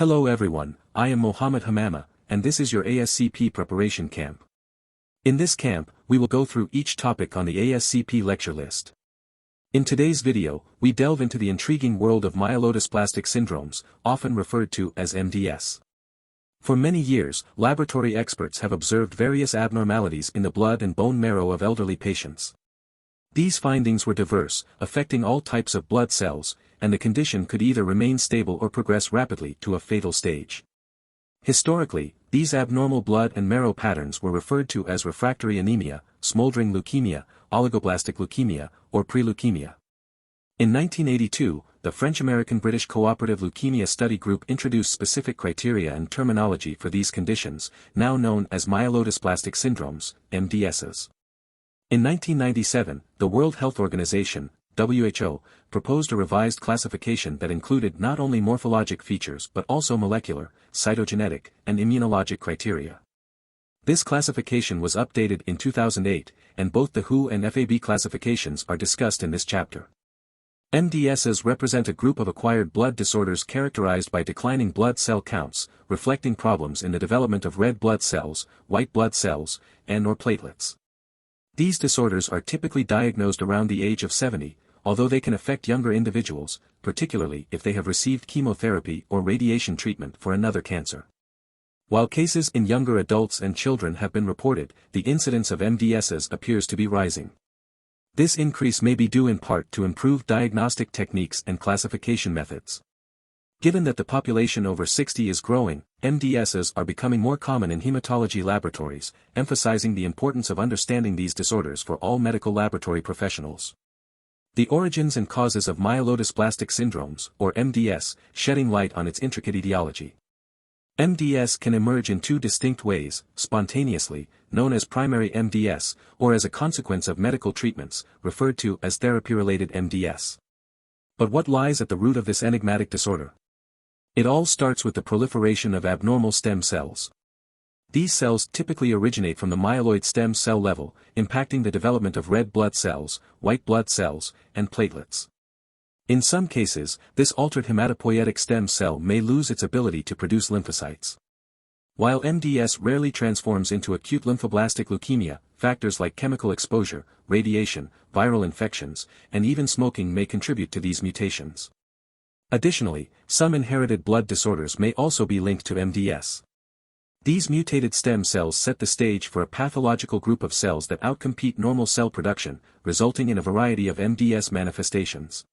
Hello everyone, I am Mohammed Hamama, and this is your ASCP preparation camp. In this camp, we will go through each topic on the ASCP lecture list. In today's video, we delve into the intriguing world of myelodysplastic syndromes, often referred to as MDS. For many years, laboratory experts have observed various abnormalities in the blood and bone marrow of elderly patients. These findings were diverse, affecting all types of blood cells, and the condition could either remain stable or progress rapidly to a fatal stage. Historically, these abnormal blood and marrow patterns were referred to as refractory anemia, smoldering leukemia, oligoblastic leukemia, or pre-leukemia. In 1982, the French-American-British Cooperative Leukemia Study Group introduced specific criteria and terminology for these conditions, now known as myelodysplastic syndromes, MDSs. In 1997, the World Health Organization, WHO, proposed a revised classification that included not only morphologic features but also molecular, cytogenetic, and immunologic criteria. This classification was updated in 2008, and both the WHO and FAB classifications are discussed in this chapter. MDSs represent a group of acquired blood disorders characterized by declining blood cell counts, reflecting problems in the development of red blood cells, white blood cells, and/or platelets. These disorders are typically diagnosed around the age of 70, although they can affect younger individuals, particularly if they have received chemotherapy or radiation treatment for another cancer. While cases in younger adults and children have been reported, the incidence of MDSs appears to be rising. This increase may be due in part to improved diagnostic techniques and classification methods. Given that the population over 60 is growing, MDSs are becoming more common in hematology laboratories, emphasizing the importance of understanding these disorders for all medical laboratory professionals. The origins and causes of myelodysplastic syndromes, or MDS, shedding light on its intricate etiology. MDS can emerge in two distinct ways, spontaneously, known as primary MDS, or as a consequence of medical treatments, referred to as therapy-related MDS. But what lies at the root of this enigmatic disorder? It all starts with the proliferation of abnormal stem cells. These cells typically originate from the myeloid stem cell level, impacting the development of red blood cells, white blood cells, and platelets. In some cases, this altered hematopoietic stem cell may lose its ability to produce lymphocytes. While MDS rarely transforms into acute lymphoblastic leukemia, factors like chemical exposure, radiation, viral infections, and even smoking may contribute to these mutations. Additionally, some inherited blood disorders may also be linked to MDS. These mutated stem cells set the stage for a pathological group of cells that outcompete normal cell production, resulting in a variety of MDS manifestations.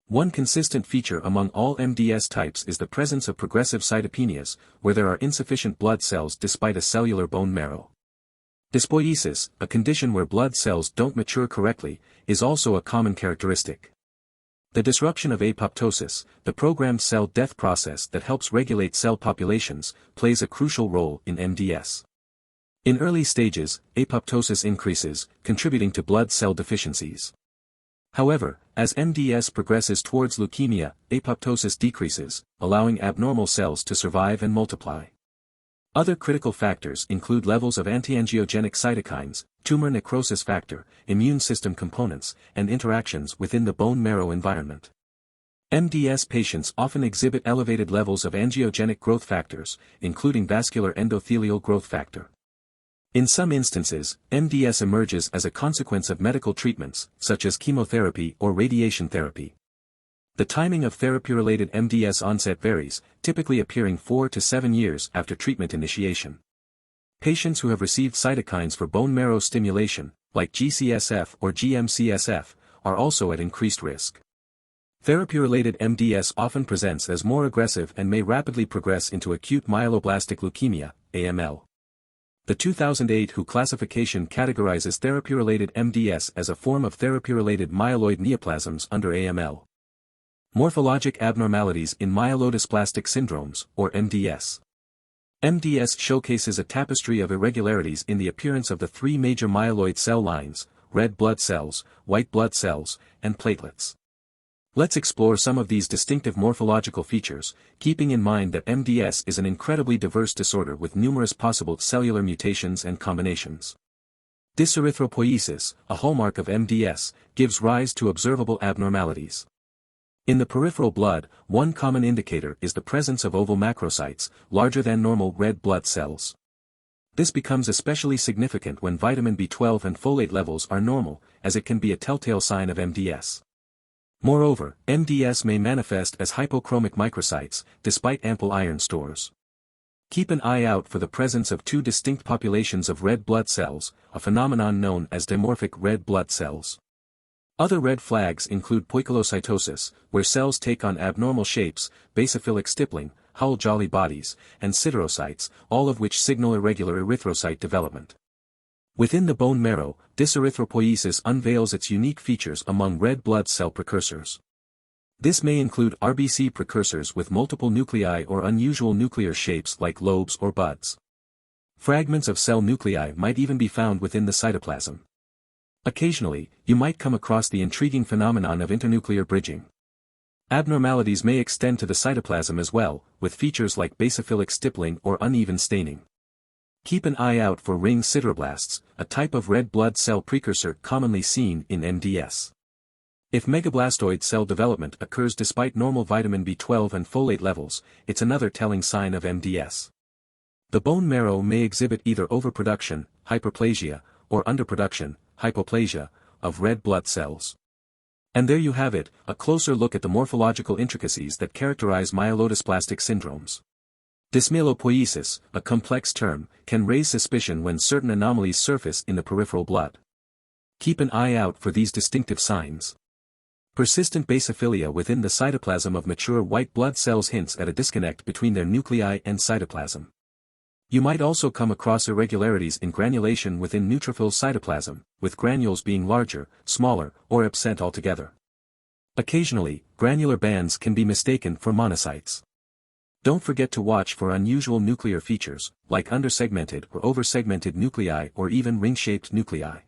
One consistent feature among all MDS types is the presence of progressive cytopenias, where there are insufficient blood cells despite a cellular bone marrow. Dysplastic, a condition where blood cells don't mature correctly, is also a common characteristic. The disruption of apoptosis, the programmed cell death process that helps regulate cell populations, plays a crucial role in MDS. In early stages, apoptosis increases, contributing to blood cell deficiencies. However, as MDS progresses towards leukemia, apoptosis decreases, allowing abnormal cells to survive and multiply. Other critical factors include levels of antiangiogenic cytokines, tumor necrosis factor, immune system components, and interactions within the bone marrow environment. MDS patients often exhibit elevated levels of angiogenic growth factors, including vascular endothelial growth factor. In some instances, MDS emerges as a consequence of medical treatments, such as chemotherapy or radiation therapy. The timing of therapy-related MDS onset varies, typically appearing 4 to 7 years after treatment initiation. Patients who have received cytokines for bone marrow stimulation, like GCSF or GM-CSF, are also at increased risk. Therapy-related MDS often presents as more aggressive and may rapidly progress into acute myelodysplastic leukemia, AML. The 2008 WHO classification categorizes therapy-related MDS as a form of therapy-related myeloid neoplasms under AML. Morphologic abnormalities in myelodysplastic syndromes, or MDS. MDS showcases a tapestry of irregularities in the appearance of the three major myeloid cell lines, red blood cells, white blood cells, and platelets. Let's explore some of these distinctive morphological features, keeping in mind that MDS is an incredibly diverse disorder with numerous possible cellular mutations and combinations. Dyserythropoiesis, a hallmark of MDS, gives rise to observable abnormalities. In the peripheral blood, one common indicator is the presence of oval macrocytes, larger than normal red blood cells. This becomes especially significant when vitamin B12 and folate levels are normal, as it can be a telltale sign of MDS. Moreover, MDS may manifest as hypochromic microcytes, despite ample iron stores. Keep an eye out for the presence of two distinct populations of red blood cells, a phenomenon known as dimorphic red blood cells. Other red flags include poikilocytosis, where cells take on abnormal shapes, basophilic stippling, Hull-Jolly bodies, and siderocytes, all of which signal irregular erythrocyte development. Within the bone marrow, dyserythropoiesis unveils its unique features among red blood cell precursors. This may include RBC precursors with multiple nuclei or unusual nuclear shapes like lobes or buds. Fragments of cell nuclei might even be found within the cytoplasm. Occasionally, you might come across the intriguing phenomenon of internuclear bridging. Abnormalities may extend to the cytoplasm as well, with features like basophilic stippling or uneven staining. Keep an eye out for ring sideroblasts, a type of red blood cell precursor commonly seen in MDS. If megablastoid cell development occurs despite normal vitamin B12 and folate levels, it's another telling sign of MDS. The bone marrow may exhibit either overproduction, hyperplasia, or underproduction, hypoplasia, of red blood cells. And there you have it, a closer look at the morphological intricacies that characterize myelodysplastic syndromes. Dysmyelopoiesis, a complex term, can raise suspicion when certain anomalies surface in the peripheral blood. Keep an eye out for these distinctive signs. Persistent basophilia within the cytoplasm of mature white blood cells hints at a disconnect between their nuclei and cytoplasm. You might also come across irregularities in granulation within neutrophil cytoplasm, with granules being larger, smaller, or absent altogether. Occasionally, granular bands can be mistaken for monocytes. Don't forget to watch for unusual nuclear features, like undersegmented or oversegmented nuclei or even ring-shaped nuclei.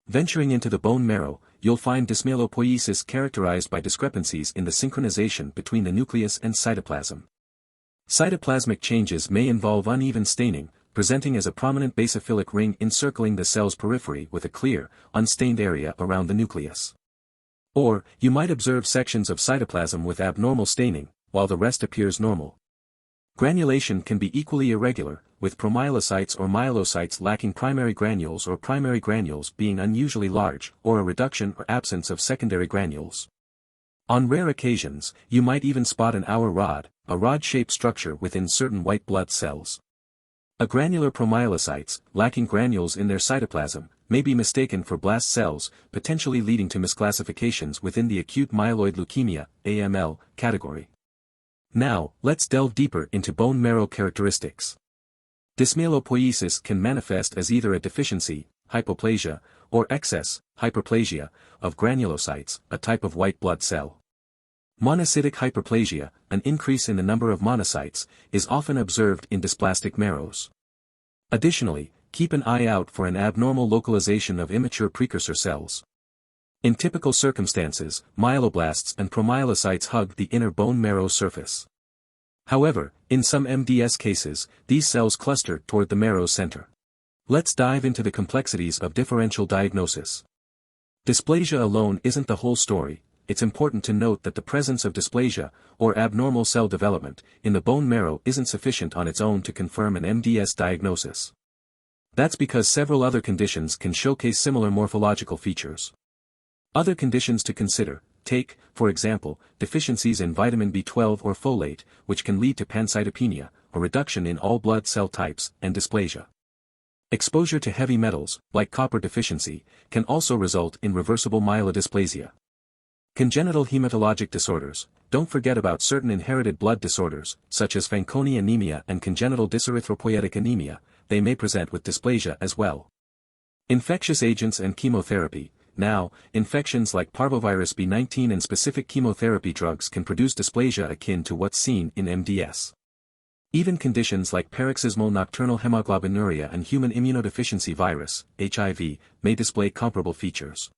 Venturing into the bone marrow, you'll find dysmyelopoiesis characterized by discrepancies in the synchronization between the nucleus and cytoplasm. Cytoplasmic changes may involve uneven staining, presenting as a prominent basophilic ring encircling the cell's periphery with a clear, unstained area around the nucleus. Or, you might observe sections of cytoplasm with abnormal staining, while the rest appears normal. Granulation can be equally irregular, with promyelocytes or myelocytes lacking primary granules or primary granules being unusually large, or a reduction or absence of secondary granules. On rare occasions, you might even spot an Auer rod, a rod-shaped structure within certain white blood cells. Granular promyelocytes, lacking granules in their cytoplasm, may be mistaken for blast cells, potentially leading to misclassifications within the acute myeloid leukemia, AML, category. Now, let's delve deeper into bone marrow characteristics. Dysmyelopoiesis can manifest as either a deficiency, hypoplasia, or excess, hyperplasia, of granulocytes, a type of white blood cell. Monocytic hyperplasia, an increase in the number of monocytes, is often observed in dysplastic marrows. Additionally, keep an eye out for an abnormal localization of immature precursor cells. In typical circumstances, myeloblasts and promyelocytes hug the inner bone marrow surface. However, in some MDS cases, these cells cluster toward the marrow center. Let's dive into the complexities of differential diagnosis. Dysplasia alone isn't the whole story. It's important to note that the presence of dysplasia, or abnormal cell development, in the bone marrow isn't sufficient on its own to confirm an MDS diagnosis. That's because several other conditions can showcase similar morphological features. Other conditions to consider, take, for example, deficiencies in vitamin B12 or folate, which can lead to pancytopenia, a reduction in all blood cell types, and dysplasia. Exposure to heavy metals, like copper deficiency, can also result in reversible myelodysplasia. Congenital hematologic disorders. Don't forget about certain inherited blood disorders, such as Fanconi anemia and congenital dyserythropoietic anemia. They may present with dysplasia as well. Infectious agents and chemotherapy. Now, infections like parvovirus B19 and specific chemotherapy drugs can produce dysplasia akin to what's seen in MDS. Even conditions like paroxysmal nocturnal hemoglobinuria and human immunodeficiency virus, HIV, may display comparable features.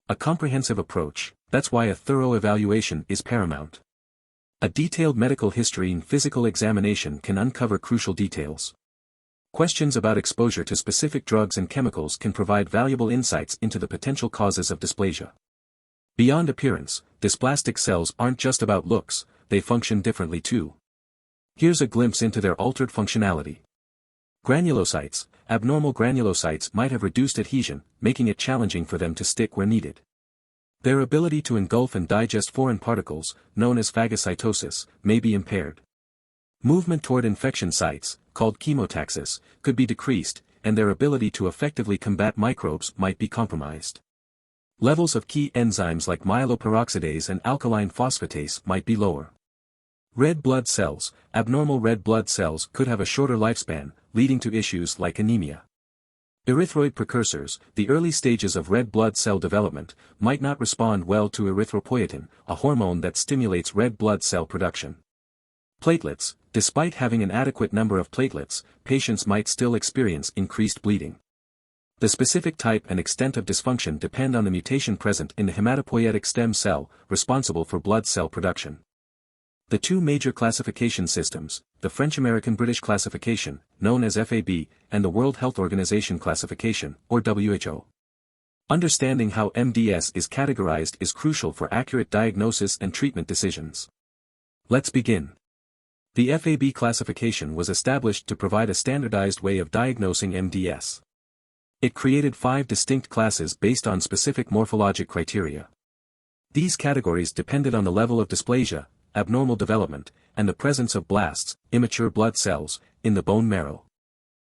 A comprehensive approach, that's why a thorough evaluation is paramount. A detailed medical history and physical examination can uncover crucial details. Questions about exposure to specific drugs and chemicals can provide valuable insights into the potential causes of dysplasia. Beyond appearance, dysplastic cells aren't just about looks, they function differently too. Here's a glimpse into their altered functionality. Granulocytes. Abnormal granulocytes might have reduced adhesion, making it challenging for them to stick where needed. Their ability to engulf and digest foreign particles, known as phagocytosis, may be impaired. Movement toward infection sites, called chemotaxis, could be decreased, and their ability to effectively combat microbes might be compromised. Levels of key enzymes like myeloperoxidase and alkaline phosphatase might be lower. Red blood cells. Abnormal red blood cells could have a shorter lifespan, leading to issues like anemia. Erythroid precursors. The early stages of red blood cell development might not respond well to erythropoietin, a hormone that stimulates red blood cell production. Platelets. Despite having an adequate number of platelets, patients might still experience increased bleeding. The specific type and extent of dysfunction depend on the mutation present in the hematopoietic stem cell, responsible for blood cell production. The two major classification systems, the French-American-British classification, known as FAB, and the World Health Organization classification, or WHO. Understanding how MDS is categorized is crucial for accurate diagnosis and treatment decisions. Let's begin. The FAB classification was established to provide a standardized way of diagnosing MDS. It created 5 distinct classes based on specific morphologic criteria. These categories depended on the level of dysplasia, abnormal development, and the presence of blasts, immature blood cells, in the bone marrow.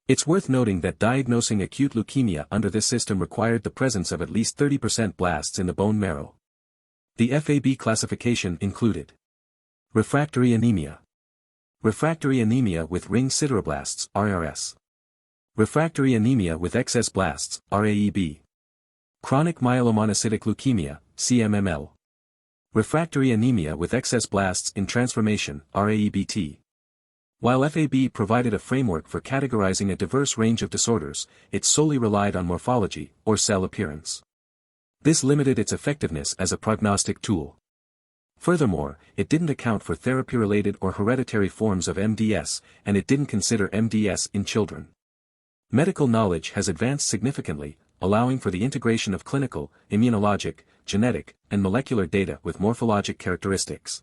It's worth noting that diagnosing acute leukemia under this system required the presence of at least 30% blasts in the bone marrow. The FAB classification included refractory anemia, refractory anemia with ring sideroblasts, RRS, refractory anemia with excess blasts, RAEB, chronic myelomonocytic leukemia, CMML, refractory anemia with excess blasts in transformation, RAEBT. While FAB provided a framework for categorizing a diverse range of disorders, it solely relied on morphology, or cell appearance. This limited its effectiveness as a prognostic tool. Furthermore, it didn't account for therapy-related or hereditary forms of MDS, and it didn't consider MDS in children. Medical knowledge has advanced significantly, allowing for the integration of clinical, immunologic, genetic, and molecular data with morphologic characteristics.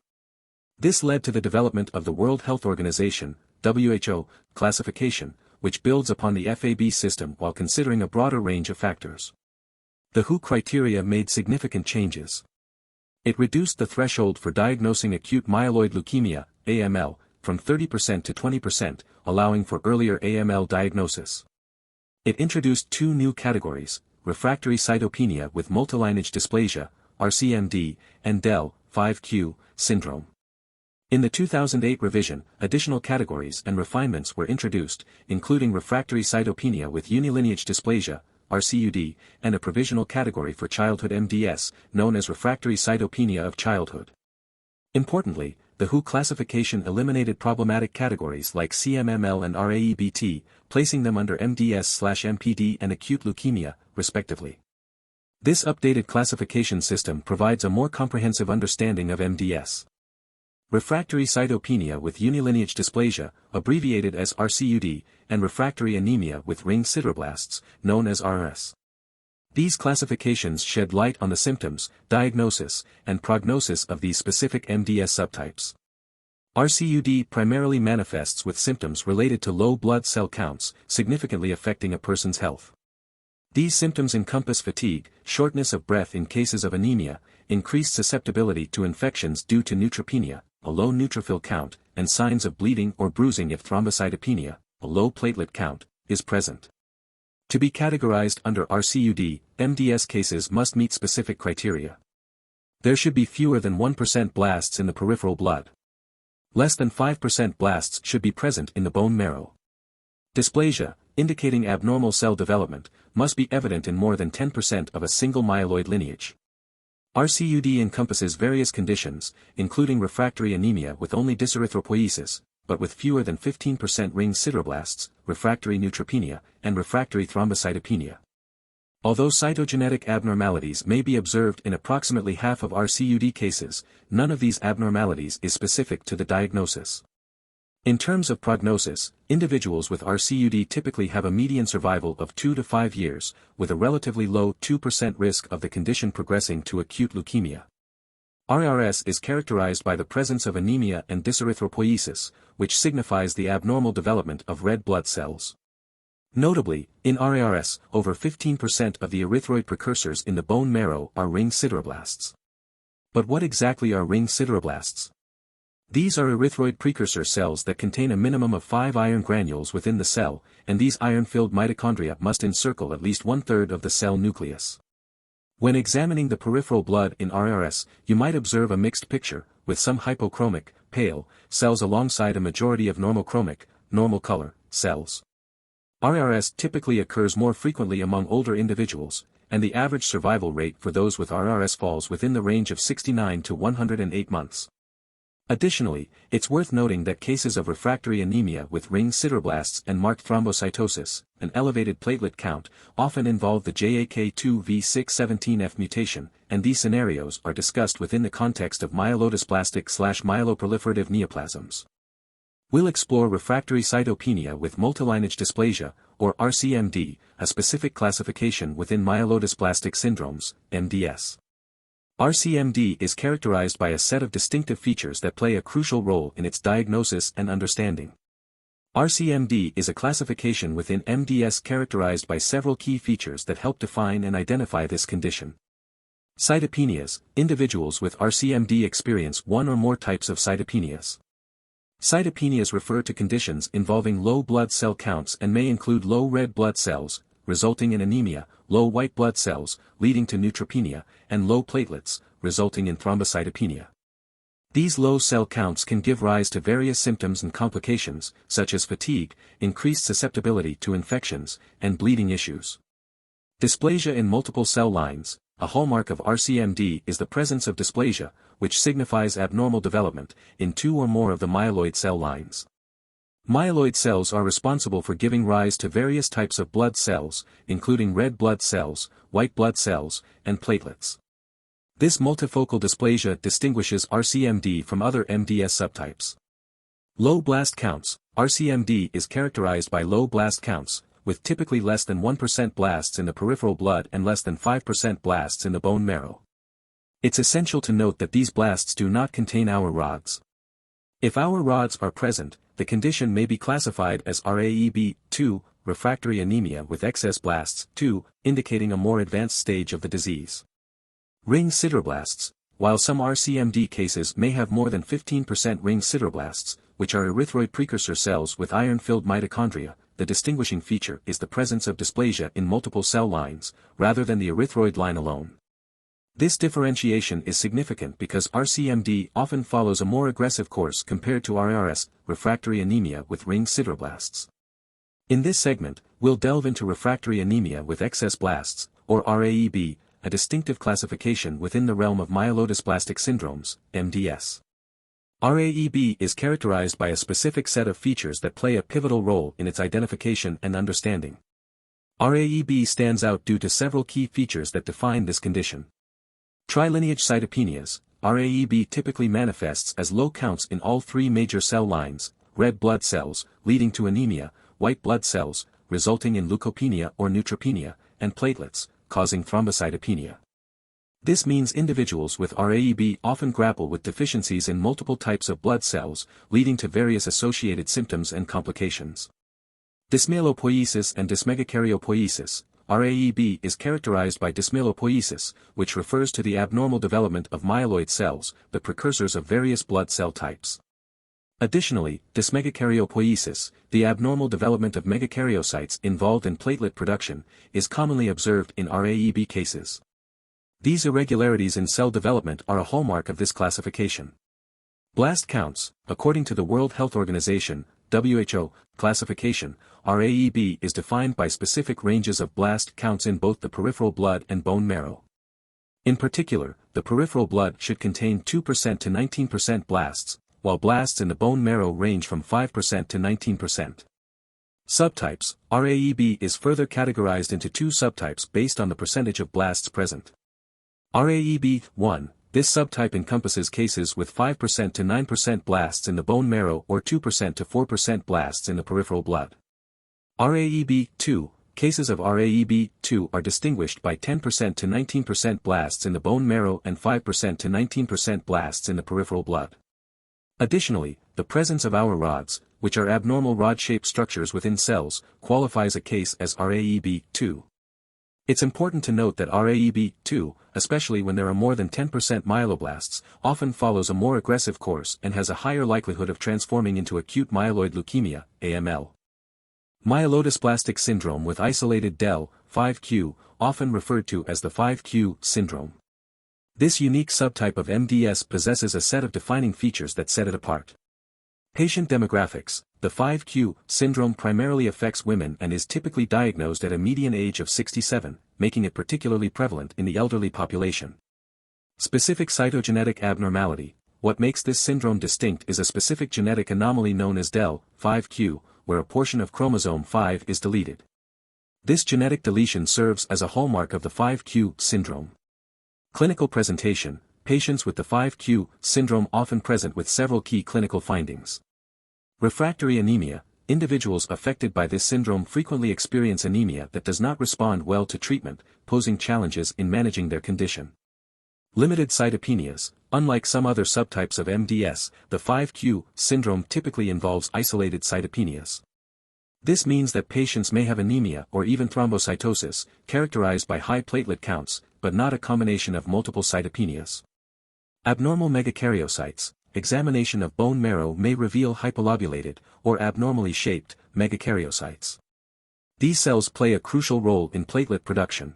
This led to the development of the World Health Organization, WHO, classification, which builds upon the FAB system while considering a broader range of factors. The WHO criteria made significant changes. It reduced the threshold for diagnosing acute myeloid leukemia, AML, from 30% to 20%, allowing for earlier AML diagnosis. It introduced 2 new categories, refractory cytopenia with multilineage dysplasia, RCMD, and DEL, 5q, syndrome. In the 2008 revision, additional categories and refinements were introduced, including refractory cytopenia with unilineage dysplasia, RCUD, and a provisional category for childhood MDS, known as refractory cytopenia of childhood. Importantly, the WHO classification eliminated problematic categories like CMML and RAEBT, placing them under MDS/MPD and acute leukemia, respectively. This updated classification system provides a more comprehensive understanding of MDS. Refractory cytopenia with unilineage dysplasia, abbreviated as RCUD, and refractory anemia with ring sideroblasts, known as RS. These classifications shed light on the symptoms, diagnosis, and prognosis of these specific MDS subtypes. RCUD primarily manifests with symptoms related to low blood cell counts, significantly affecting a person's health. These symptoms encompass fatigue, shortness of breath in cases of anemia, increased susceptibility to infections due to neutropenia, a low neutrophil count, and signs of bleeding or bruising if thrombocytopenia, a low platelet count, is present. To be categorized under RCUD, MDS cases must meet specific criteria. There should be fewer than 1% blasts in the peripheral blood. Less than 5% blasts should be present in the bone marrow. Dysplasia, indicating abnormal cell development, must be evident in more than 10% of a single myeloid lineage. RCUD encompasses various conditions, including refractory anemia with only dyserythropoiesis, but with fewer than 15% ring sideroblasts, refractory neutropenia, and refractory thrombocytopenia. Although cytogenetic abnormalities may be observed in approximately half of RCUD cases, none of these abnormalities is specific to the diagnosis. In terms of prognosis, individuals with RCUD typically have a median survival of 2 to 5 years, with a relatively low 2% risk of the condition progressing to acute leukemia. RARS is characterized by the presence of anemia and dyserythropoiesis, which signifies the abnormal development of red blood cells. Notably, in RARS, over 15% of the erythroid precursors in the bone marrow are ring sideroblasts. But what exactly are ring sideroblasts? These are erythroid precursor cells that contain a minimum of 5 iron granules within the cell, and these iron-filled mitochondria must encircle at least 1/3 of the cell nucleus. When examining the peripheral blood in RARS, you might observe a mixed picture, with some hypochromic, pale, cells alongside a majority of normochromic, normal color, cells. RARS typically occurs more frequently among older individuals, and the average survival rate for those with RARS falls within the range of 69 to 108 months. Additionally, it's worth noting that cases of refractory anemia with ring sideroblasts and marked thrombocytosis, an elevated platelet count, often involve the JAK2V617F mutation, and these scenarios are discussed within the context of myelodysplastic/myeloproliferative neoplasms. We'll explore refractory cytopenia with multilineage dysplasia, or RCMD, a specific classification within myelodysplastic syndromes, MDS. RCMD is characterized by a set of distinctive features that play a crucial role in its diagnosis and understanding. RCMD is a classification within MDS characterized by several key features that help define and identify this condition. Cytopenias: individuals with RCMD experience one or more types of cytopenias. Cytopenias refer to conditions involving low blood cell counts and may include low red blood cells, resulting in anemia, low white blood cells, leading to neutropenia, and low platelets, resulting in thrombocytopenia. These low cell counts can give rise to various symptoms and complications, such as fatigue, increased susceptibility to infections, and bleeding issues. Dysplasia in multiple cell lines: a hallmark of RCMD is the presence of dysplasia, which signifies abnormal development, in 2 or more of the myeloid cell lines. Myeloid cells are responsible for giving rise to various types of blood cells, including red blood cells, white blood cells, and platelets. This multifocal dysplasia distinguishes RCMD from other MDS subtypes. Low blast counts: RCMD is characterized by low blast counts, with typically less than 1% blasts in the peripheral blood and less than 5% blasts in the bone marrow. It's essential to note that these blasts do not contain our rods. If our rods are present, the condition may be classified as RAEB 2, refractory anemia with excess blasts 2, indicating a more advanced stage of the disease. Ring sideroblasts: while some RCMD cases may have more than 15% ring sideroblasts, which are erythroid precursor cells with iron-filled mitochondria, the distinguishing feature is the presence of dysplasia in multiple cell lines, rather than the erythroid line alone. This differentiation is significant because RCMD often follows a more aggressive course compared to RARS, refractory anemia with ring sideroblasts. In this segment, we'll delve into refractory anemia with excess blasts, or RAEB, a distinctive classification within the realm of myelodysplastic syndromes, MDS. RAEB is characterized by a specific set of features that play a pivotal role in its identification and understanding. RAEB stands out due to several key features that define this condition. Trilineage cytopenias: RAEB typically manifests as low counts in all 3 major cell lines: red blood cells, leading to anemia, white blood cells, resulting in leukopenia or neutropenia, and platelets, causing thrombocytopenia. This means individuals with RAEB often grapple with deficiencies in multiple types of blood cells, leading to various associated symptoms and complications. Dysmyelopoiesis and dysmegakaryopoiesis: RAEB is characterized by dysmyelopoiesis, which refers to the abnormal development of myeloid cells, the precursors of various blood cell types. Additionally, dysmegakaryopoiesis, the abnormal development of megakaryocytes involved in platelet production, is commonly observed in RAEB cases. These irregularities in cell development are a hallmark of this classification. Blast counts: according to the World Health Organization, WHO, classification, RAEB is defined by specific ranges of blast counts in both the peripheral blood and bone marrow. In particular, the peripheral blood should contain 2% to 19% blasts, while blasts in the bone marrow range from 5% to 19%. Subtypes: RAEB is further categorized into 2 subtypes based on the percentage of blasts present. RAEB 1, this subtype encompasses cases with 5% to 9% blasts in the bone marrow or 2% to 4% blasts in the peripheral blood. RAEB2, cases of RAEB2 are distinguished by 10% to 19% blasts in the bone marrow and 5% to 19% blasts in the peripheral blood. Additionally, the presence of our rods, which are abnormal rod-shaped structures within cells, qualifies a case as RAEB2. It's important to note that RAEB2, especially when there are more than 10% myeloblasts, often follows a more aggressive course and has a higher likelihood of transforming into acute myeloid leukemia, AML. Myelodysplastic syndrome with isolated del, 5q, often referred to as the 5q syndrome. This unique subtype of MDS possesses a set of defining features that set it apart. Patient demographics: the 5q syndrome primarily affects women and is typically diagnosed at a median age of 67, making it particularly prevalent in the elderly population. Specific cytogenetic abnormality: what makes this syndrome distinct is a specific genetic anomaly known as del, 5q, where a portion of chromosome 5 is deleted. This genetic deletion serves as a hallmark of the 5q syndrome. Clinical presentation: patients with the 5q syndrome often present with several key clinical findings. Refractory anemia: individuals affected by this syndrome frequently experience anemia that does not respond well to treatment, posing challenges in managing their condition. Limited cytopenias: unlike some other subtypes of MDS, the 5q syndrome typically involves isolated cytopenias. This means that patients may have anemia or even thrombocytosis, characterized by high platelet counts, but not a combination of multiple cytopenias. Abnormal megakaryocytes: examination of bone marrow may reveal hypolobulated, or abnormally shaped, megakaryocytes. These cells play a crucial role in platelet production.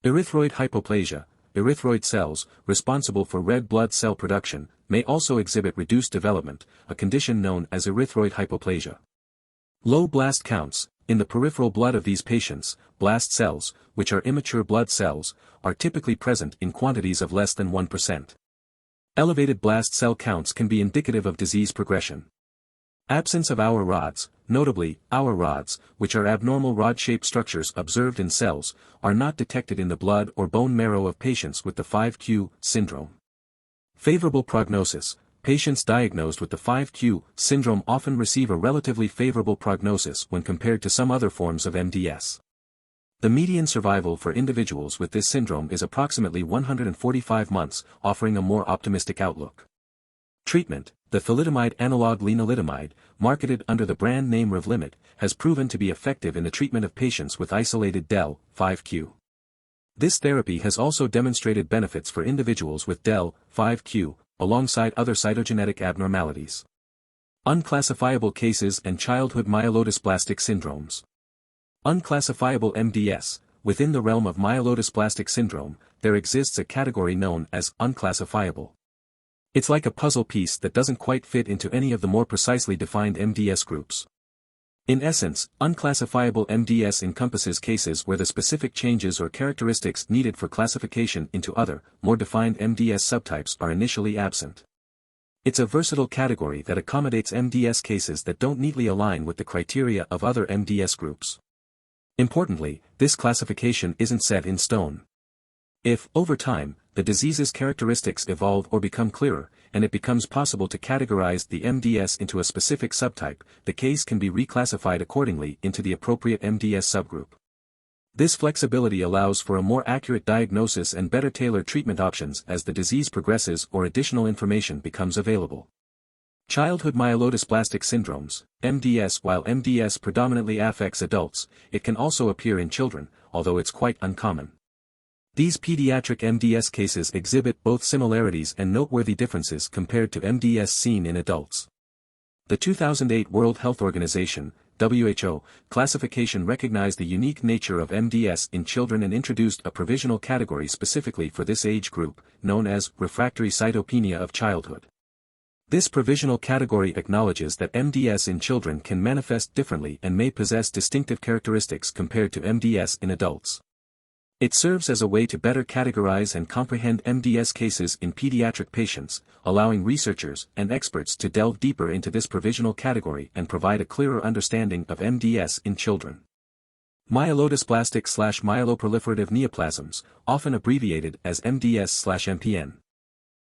Erythroid hypoplasia: erythroid cells, responsible for red blood cell production, may also exhibit reduced development, a condition known as erythroid hypoplasia. Low blast counts: in the peripheral blood of these patients, blast cells, which are immature blood cells, are typically present in quantities of less than 1%. Elevated blast cell counts can be indicative of disease progression. Absence of our rods: notably, our rods, which are abnormal rod-shaped structures observed in cells, are not detected in the blood or bone marrow of patients with the 5q syndrome. Favorable prognosis: patients diagnosed with the 5q syndrome often receive a relatively favorable prognosis when compared to some other forms of MDS. The median survival for individuals with this syndrome is approximately 145 months, offering a more optimistic outlook. Treatment: the thalidomide analog lenalidomide, marketed under the brand name Revlimid, has proven to be effective in the treatment of patients with isolated del, 5q. This therapy has also demonstrated benefits for individuals with del, 5q, alongside other cytogenetic abnormalities. Unclassifiable cases and childhood myelodysplastic syndromes. Unclassifiable MDS: within the realm of myelodysplastic syndrome, there exists a category known as unclassifiable. It's like a puzzle piece that doesn't quite fit into any of the more precisely defined MDS groups. In essence, unclassifiable MDS encompasses cases where the specific changes or characteristics needed for classification into other, more defined MDS subtypes are initially absent. It's a versatile category that accommodates MDS cases that don't neatly align with the criteria of other MDS groups. Importantly, this classification isn't set in stone. If, over time, the disease's characteristics evolve or become clearer, and it becomes possible to categorize the MDS into a specific subtype, the case can be reclassified accordingly into the appropriate MDS subgroup. This flexibility allows for a more accurate diagnosis and better tailored treatment options as the disease progresses or additional information becomes available. Childhood myelodysplastic syndromes, MDS. While MDS predominantly affects adults, it can also appear in children, although it's quite uncommon. These pediatric MDS cases exhibit both similarities and noteworthy differences compared to MDS seen in adults. The 2008 World Health Organization, WHO, classification recognized the unique nature of MDS in children and introduced a provisional category specifically for this age group, known as refractory cytopenia of childhood. This provisional category acknowledges that MDS in children can manifest differently and may possess distinctive characteristics compared to MDS in adults. It serves as a way to better categorize and comprehend MDS cases in pediatric patients, allowing researchers and experts to delve deeper into this provisional category and provide a clearer understanding of MDS in children. Myelodysplastic/myeloproliferative neoplasms, often abbreviated as MDS/MPN.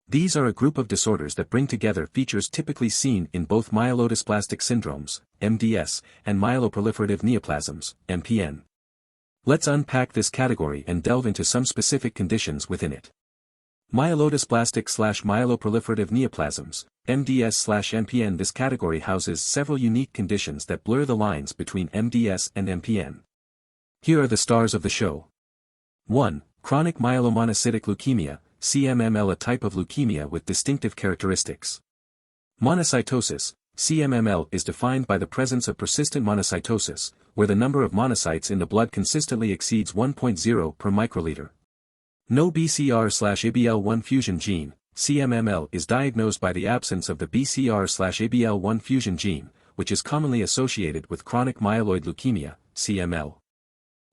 These are a group of disorders that bring together features typically seen in both myelodysplastic syndromes, MDS, and myeloproliferative neoplasms, MPN. Let's unpack this category and delve into some specific conditions within it. Myelodysplastic/myeloproliferative neoplasms, MDS/MPN. This category houses several unique conditions that blur the lines between MDS and MPN. Here are the stars of the show. 1. Chronic myelomonocytic leukemia, CMML, a type of leukemia with distinctive characteristics. Monocytosis, CMML, is defined by the presence of persistent monocytosis, where the number of monocytes in the blood consistently exceeds 1.0 per microliter. No BCR/ABL1 fusion gene, CMML, is diagnosed by the absence of the BCR/ABL1 fusion gene, which is commonly associated with chronic myeloid leukemia, CML.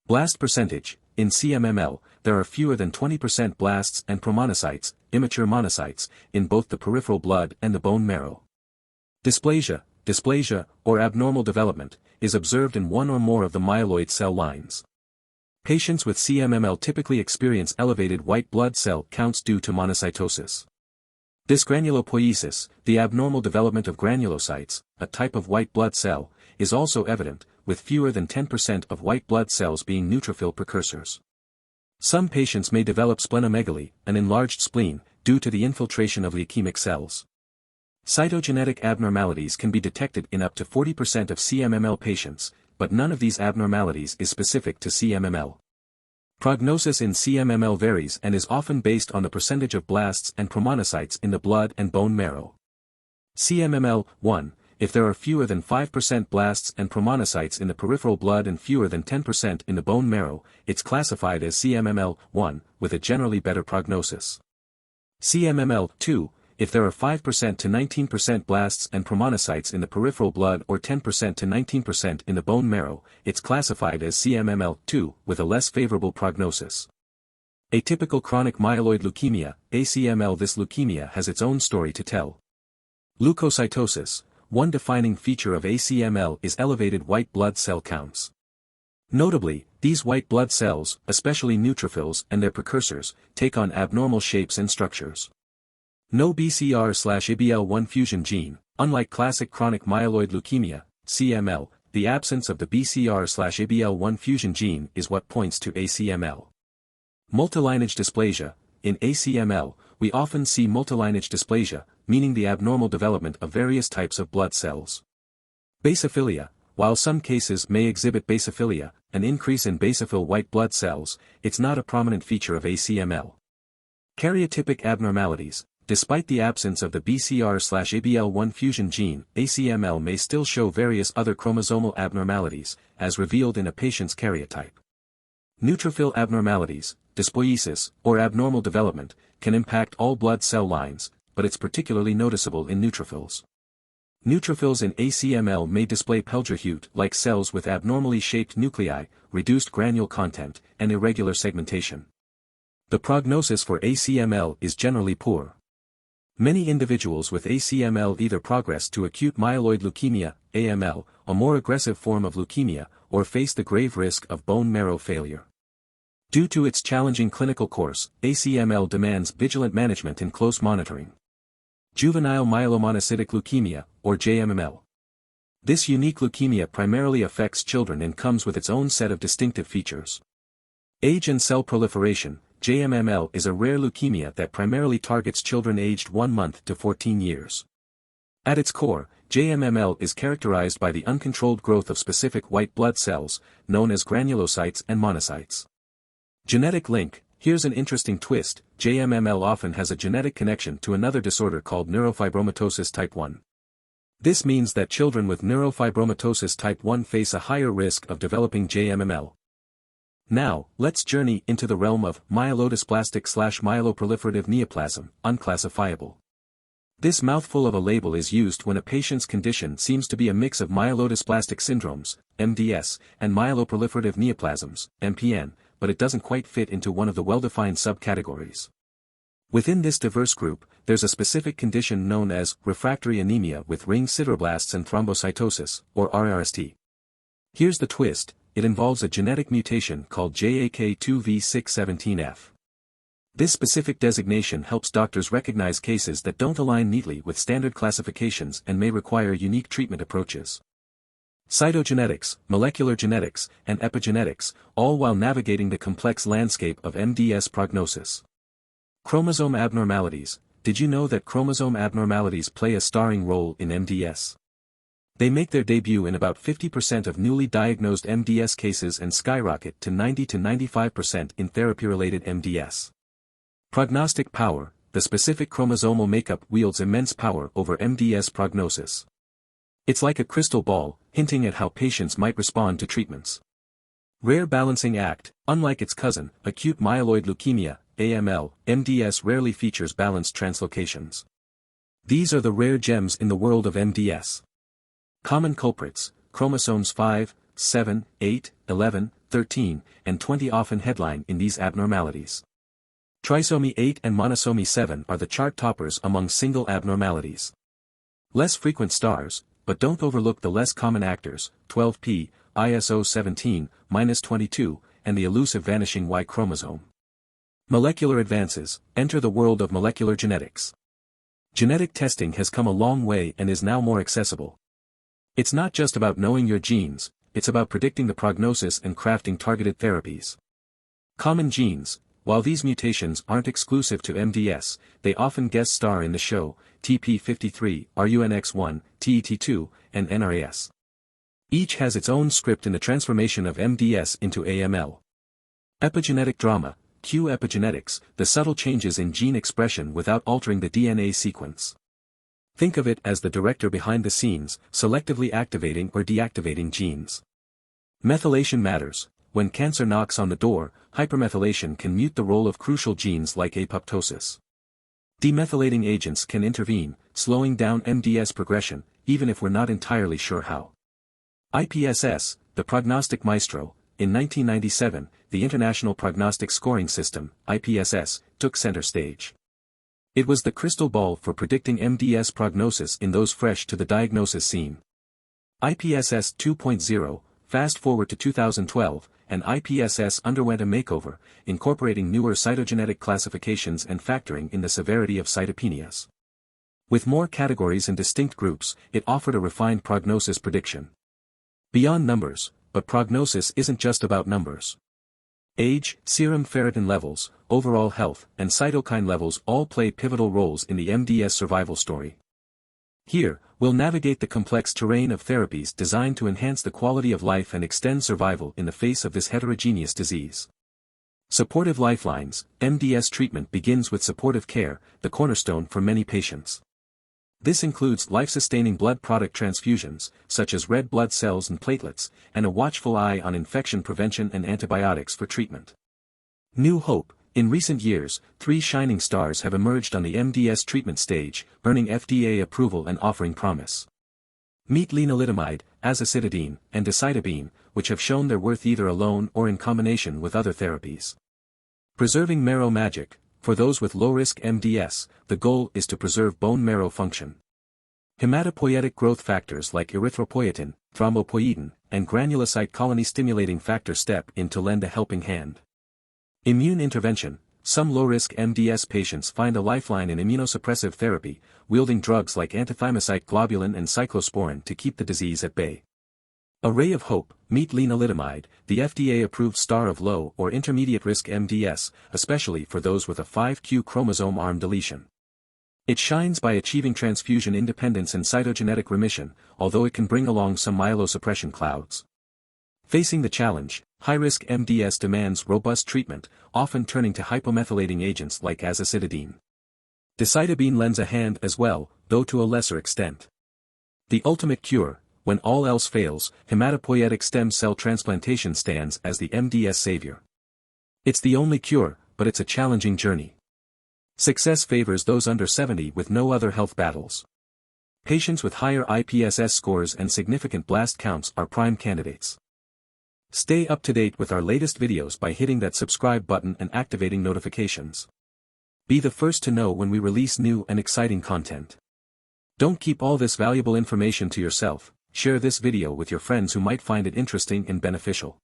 Blast percentage. In CMML, there are fewer than 20% blasts and promonocytes, immature monocytes, in both the peripheral blood and the bone marrow. Dysplasia, or abnormal development, is observed in one or more of the myeloid cell lines. Patients with CMML typically experience elevated white blood cell counts due to monocytosis. Dysgranulopoiesis, the abnormal development of granulocytes, a type of white blood cell, is also evident, with fewer than 10% of white blood cells being neutrophil precursors. Some patients may develop splenomegaly, an enlarged spleen, due to the infiltration of leukemic cells. Cytogenetic abnormalities can be detected in up to 40% of CMML patients, but none of these abnormalities is specific to CMML. Prognosis in CMML varies and is often based on the percentage of blasts and promonocytes in the blood and bone marrow. CMML 1. If there are fewer than 5% blasts and promonocytes in the peripheral blood and fewer than 10% in the bone marrow, it's classified as CMML 1, with a generally better prognosis. CMML 2. If there are 5% to 19% blasts and promonocytes in the peripheral blood or 10% to 19% in the bone marrow, it's classified as CMML 2, with a less favorable prognosis. Atypical chronic myeloid leukemia, ACML. This leukemia has its own story to tell. Leukocytosis. One defining feature of ACML is elevated white blood cell counts. Notably, these white blood cells, especially neutrophils and their precursors, take on abnormal shapes and structures. No BCR/ABL1 fusion gene. Unlike classic chronic myeloid leukemia, CML, the absence of the BCR/ABL1 fusion gene is what points to ACML. Multilineage dysplasia. In ACML, we often see multilineage dysplasia, meaning the abnormal development of various types of blood cells. Basophilia. While some cases may exhibit basophilia, an increase in basophil white blood cells, it's not a prominent feature of ACML. Karyotypic abnormalities. Despite the absence of the BCR/ABL1 fusion gene, ACML may still show various other chromosomal abnormalities, as revealed in a patient's karyotype. Neutrophil abnormalities, dyspoiesis, or abnormal development, can impact all blood cell lines, but it's particularly noticeable in neutrophils. Neutrophils in ACML may display Peldrahute-like cells with abnormally shaped nuclei, reduced granule content, and irregular segmentation. The prognosis for ACML is generally poor. Many individuals with ACML either progress to acute myeloid leukemia, AML, a more aggressive form of leukemia, or face the grave risk of bone marrow failure. Due to its challenging clinical course, ACML demands vigilant management and close monitoring. Juvenile myelomonocytic leukemia, or JMML. This unique leukemia primarily affects children and comes with its own set of distinctive features. Age and cell proliferation. JMML is a rare leukemia that primarily targets children aged 1 month to 14 years. At its core, JMML is characterized by the uncontrolled growth of specific white blood cells, known as granulocytes and monocytes. Genetic link. Here's an interesting twist: JMML often has a genetic connection to another disorder called neurofibromatosis type 1. This means that children with neurofibromatosis type 1 face a higher risk of developing JMML. Now, let's journey into the realm of myelodysplastic/myeloproliferative neoplasm, unclassifiable. This mouthful of a label is used when a patient's condition seems to be a mix of myelodysplastic syndromes, MDS, and myeloproliferative neoplasms, MPN, but it doesn't quite fit into one of the well-defined subcategories. Within this diverse group, there's a specific condition known as refractory anemia with ring sideroblasts and thrombocytosis, or RRST. Here's the twist: it involves a genetic mutation called JAK2V617F. This specific designation helps doctors recognize cases that don't align neatly with standard classifications and may require unique treatment approaches. Cytogenetics, molecular genetics, and epigenetics, all while navigating the complex landscape of MDS prognosis. Chromosome abnormalities. Did you know that chromosome abnormalities play a starring role in MDS? They make their debut in about 50% of newly diagnosed MDS cases and skyrocket to 90 to 95% in therapy-related MDS. Prognostic power. The specific chromosomal makeup wields immense power over MDS prognosis. It's like a crystal ball, hinting at how patients might respond to treatments. Rare balancing act. Unlike its cousin, acute myeloid leukemia, AML, MDS rarely features balanced translocations. These are the rare gems in the world of MDS. Common culprits, chromosomes 5, 7, 8, 11, 13, and 20 often headline in these abnormalities. Trisomy 8 and monosomy 7 are the chart toppers among single abnormalities. Less frequent stars, but don't overlook the less common actors, 12p, ISO 17-22, and the elusive vanishing Y chromosome. Molecular advances. Enter the world of molecular genetics. Genetic testing has come a long way and is now more accessible. It's not just about knowing your genes, it's about predicting the prognosis and crafting targeted therapies. Common genes. While these mutations aren't exclusive to MDS, they often guest star in the show, TP53, RUNX1, TET2, and NRAS. Each has its own script in the transformation of MDS into AML. Epigenetic drama, Q epigenetics, the subtle changes in gene expression without altering the DNA sequence. Think of it as the director behind the scenes, selectively activating or deactivating genes. Methylation matters. When cancer knocks on the door, hypermethylation can mute the role of crucial genes like apoptosis. Demethylating agents can intervene, slowing down MDS progression, even if we're not entirely sure how. IPSS, the prognostic maestro. In 1997, the International Prognostic Scoring System, IPSS, took center stage. It was the crystal ball for predicting MDS prognosis in those fresh to the diagnosis scene. IPSS 2.0, fast forward to 2012, and IPSS underwent a makeover, incorporating newer cytogenetic classifications and factoring in the severity of cytopenias. With more categories and distinct groups, it offered a refined prognosis prediction. Beyond numbers, but prognosis isn't just about numbers. Age, serum ferritin levels, overall health, and cytokine levels all play pivotal roles in the MDS survival story. Here, we'll navigate the complex terrain of therapies designed to enhance the quality of life and extend survival in the face of this heterogeneous disease. Supportive lifelines. MDS treatment begins with supportive care, the cornerstone for many patients. This includes life-sustaining blood product transfusions, such as red blood cells and platelets, and a watchful eye on infection prevention and antibiotics for treatment. New hope. In recent years, 3 shining stars have emerged on the MDS treatment stage, earning FDA approval and offering promise. Meet lenalidomide, azacitidine, and decitabine, which have shown their worth either alone or in combination with other therapies. Preserving marrow magic. For those with low-risk MDS, the goal is to preserve bone marrow function. Hematopoietic growth factors like erythropoietin, thrombopoietin, and granulocyte colony-stimulating factor step in to lend a helping hand. Immune intervention. Some low-risk MDS patients find a lifeline in immunosuppressive therapy, wielding drugs like antithymocyte globulin and cyclosporin to keep the disease at bay. A ray of hope. Meet lenalidomide, the FDA-approved star of low or intermediate-risk MDS, especially for those with a 5q chromosome arm deletion. It shines by achieving transfusion independence and cytogenetic remission, although it can bring along some myelosuppression clouds. Facing the challenge, high-risk MDS demands robust treatment, often turning to hypomethylating agents like azacitidine. Decitabine lends a hand as well, though to a lesser extent. The ultimate cure. When all else fails, hematopoietic stem cell transplantation stands as the MDS savior. It's the only cure, but it's a challenging journey. Success favors those under 70 with no other health battles. Patients with higher IPSS scores and significant blast counts are prime candidates. Stay up to date with our latest videos by hitting that subscribe button and activating notifications. Be the first to know when we release new and exciting content. Don't keep all this valuable information to yourself. Share this video with your friends who might find it interesting and beneficial.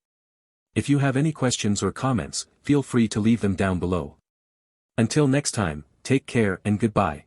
If you have any questions or comments, feel free to leave them down below. Until next time, take care and goodbye.